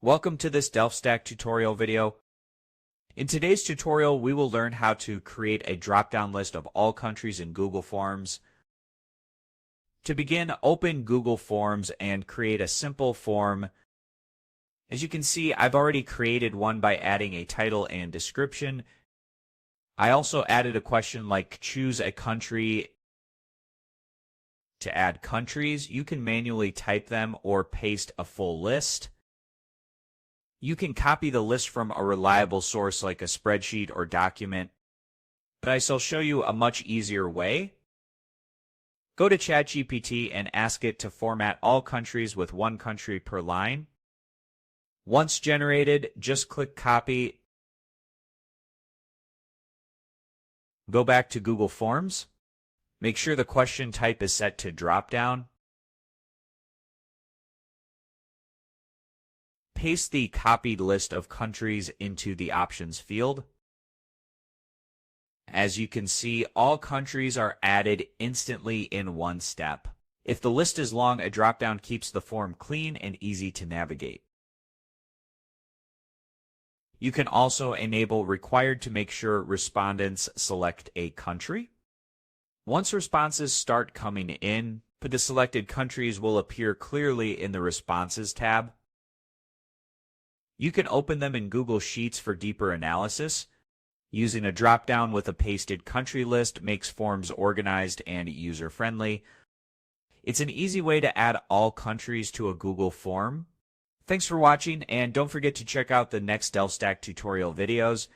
Welcome to this DelftStack tutorial video. In today's tutorial, we will learn how to create a drop-down list of all countries in Google Forms. To begin, open Google Forms and create a simple form. As you can see, I've already created one by adding a title and description. I also added a question like choose a country. To add countries, you can manually type them or paste a full list. You can copy the list from a reliable source like a spreadsheet or document, but I shall show you a much easier way. Go to ChatGPT and ask it to format all countries with one country per line. Once generated, just click Copy. Go back to Google Forms. Make sure the question type is set to drop-down. Paste the copied list of countries into the options field. As you can see, all countries are added instantly in one step. If the list is long, a drop-down keeps the form clean and easy to navigate. You can also enable required to make sure respondents select a country. Once responses start coming in, the selected countries will appear clearly in the Responses tab. You can open them in Google Sheets for deeper analysis. Using a drop-down with a pasted country list makes forms organized and user-friendly. It's an easy way to add all countries to a Google form. Thanks for watching, and don't forget to check out the next DelftStack tutorial videos.